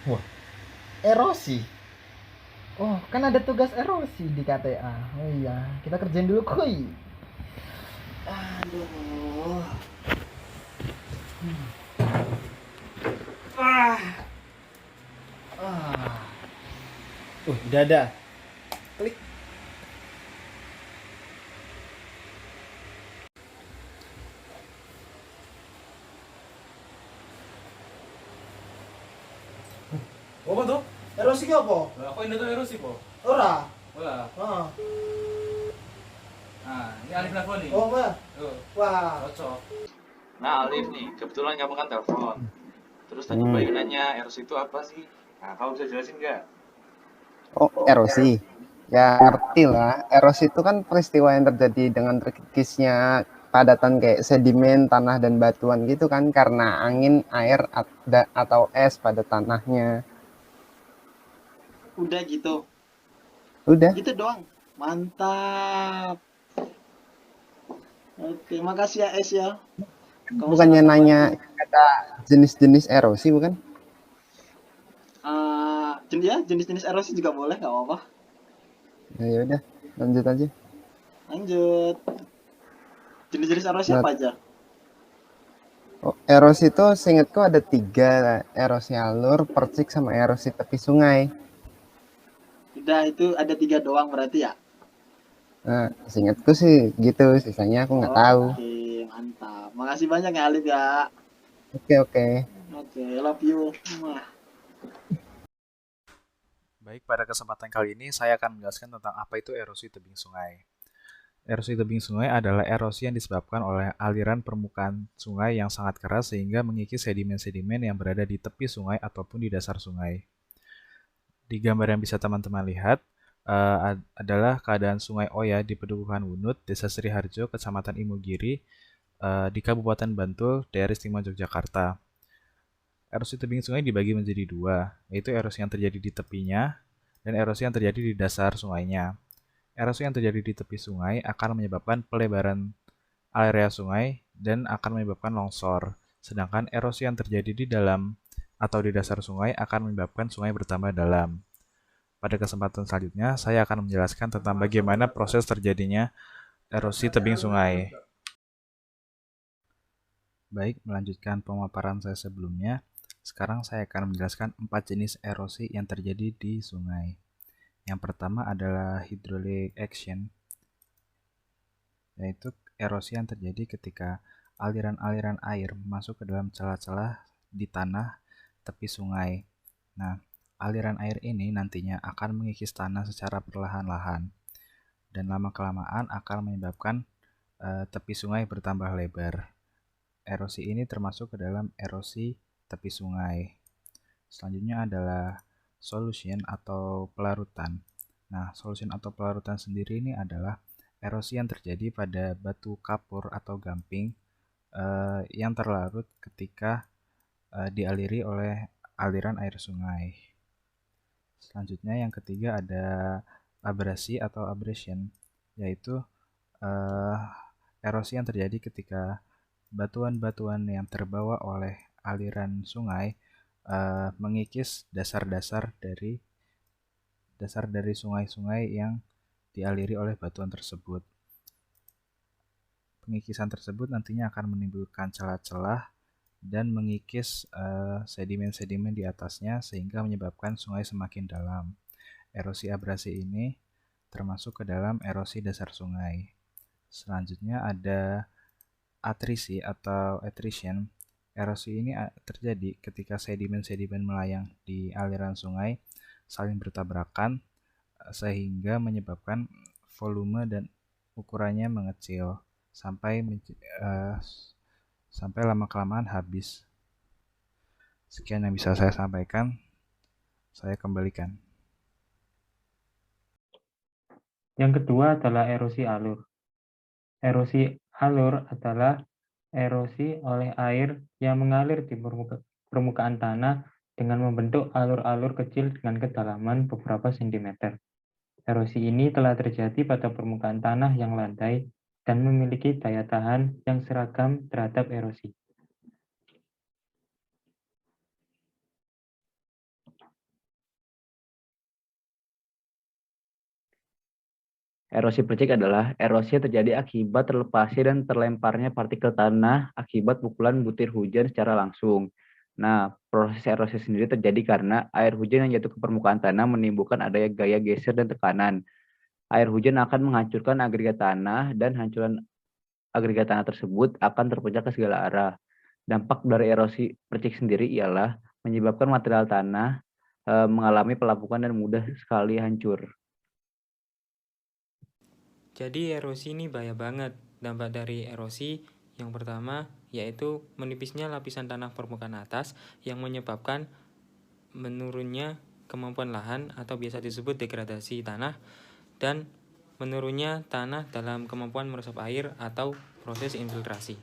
Wah, erosi. Oh, kan ada tugas erosi di KTA. Oh iya, kita kerjain dulu kuy. Aduh. Ah. Ah. Udah ada. Klik. Apa tuh? Erosi ki apa? Lah, aku ini tuh erosi po. Ora. Wah, Heeh. nah ini Alif Lafo nih. Oh, Mbak. Tuh, Wah. cocok. Nah, Alif nih, kebetulan kamu kan telepon. Terus tadi Hmm. Bayu nanya erosi itu apa sih? Nah, kamu bisa jelasin nggak? Oh, erosi. Ya, ngerti lah. Erosi itu kan peristiwa yang terjadi dengan terkikisnya padatan kayak sedimen, tanah, dan batuan gitu kan karena angin, air, atau es pada tanahnya. Udah gitu. Udah, Gitu doang. Mantap. Oke, makasih ya Es ya. Kamu sangat bukannya nanya membantu. kata jenis-jenis erosi bukan? Jenis-jenis erosi juga boleh, nggak apa-apa. Ya udah, lanjut aja. Lanjut. Jenis-jenis erosi Nah, apa aja? erosi itu seingatku ada 3, erosi alur, percik, sama erosi tepi sungai. Udah, itu ada 3 doang berarti ya? Nah, seingatku sih gitu, sisanya aku nggak tahu. Oke, mantap. Makasih banyak ya Alif ya. Oke, oke. Oke, love you. Wah. Baik, pada kesempatan kali ini saya akan menjelaskan tentang apa itu erosi tebing sungai. Erosi tebing sungai adalah erosi yang disebabkan oleh aliran permukaan sungai yang sangat keras sehingga mengikis sedimen-sedimen yang berada di tepi sungai ataupun di dasar sungai. Di gambar yang bisa teman-teman lihat, adalah keadaan Sungai Oya di Pedukuhan Wunut, Desa Sriharjo, Kecamatan Imogiri, di Kabupaten Bantul, Daerah Istimewa Yogyakarta. Erosi tebing sungai dibagi menjadi 2, yaitu erosi yang terjadi di tepinya dan erosi yang terjadi di dasar sungainya. Erosi yang terjadi di tepi sungai akan menyebabkan pelebaran area sungai dan akan menyebabkan longsor, sedangkan erosi yang terjadi di dalam atau di dasar sungai akan menyebabkan sungai bertambah dalam. Pada kesempatan selanjutnya, saya akan menjelaskan tentang bagaimana proses terjadinya erosi tebing sungai. Baik, melanjutkan pemaparan saya sebelumnya, sekarang saya akan menjelaskan 4 jenis erosi yang terjadi di sungai. Yang pertama adalah hydraulic action, yaitu erosi yang terjadi ketika aliran-aliran air masuk ke dalam celah-celah di tanah tepi sungai. Nah, aliran air ini nantinya akan mengikis tanah secara perlahan-lahan dan lama-kelamaan akan menyebabkan tepi sungai bertambah lebar. Erosi ini termasuk ke dalam erosi tepi sungai. Selanjutnya adalah solution atau pelarutan. Nah, solution atau pelarutan sendiri ini adalah erosi yang terjadi pada batu kapur atau gamping yang terlarut ketika dialiri oleh aliran air sungai. Selanjutnya yang ketiga ada abrasi atau abrasion, yaitu uh, erosi yang terjadi ketika batuan-batuan yang terbawa oleh aliran sungai mengikis dasar dari sungai-sungai yang dialiri oleh batuan tersebut. Pengikisan tersebut nantinya akan menimbulkan celah-celah dan mengikis sedimen-sedimen di atasnya sehingga menyebabkan sungai semakin dalam. Erosi abrasi ini termasuk ke dalam erosi dasar sungai. Selanjutnya ada atrisi atau attrition. Erosi ini terjadi ketika sedimen-sedimen melayang di aliran sungai saling bertabrakan sehingga menyebabkan volume dan ukurannya mengecil sampai sampai lama-kelamaan habis. Sekian yang bisa saya sampaikan. Saya kembalikan. Yang kedua adalah erosi alur. Erosi alur adalah erosi oleh air yang mengalir di permukaan tanah dengan membentuk alur-alur kecil dengan kedalaman beberapa sentimeter. Erosi ini telah terjadi pada permukaan tanah yang landai dan memiliki daya tahan yang seragam terhadap erosi. Erosi percik adalah erosi yang terjadi akibat terlepasnya dan terlemparnya partikel tanah akibat pukulan butir hujan secara langsung. Nah, proses erosi sendiri terjadi karena air hujan yang jatuh ke permukaan tanah menimbulkan adanya gaya geser dan tekanan. Air hujan akan menghancurkan agregat tanah dan hancuran agregat tanah tersebut akan terpecah ke segala arah. Dampak dari erosi percik sendiri ialah menyebabkan material tanah mengalami pelapukan dan mudah sekali hancur. Jadi erosi ini bahaya banget. Dampak dari erosi yang pertama yaitu menipisnya lapisan tanah permukaan atas yang menyebabkan menurunnya kemampuan lahan atau biasa disebut degradasi tanah dan menurunnya tanah dalam kemampuan meresap air atau proses infiltrasi.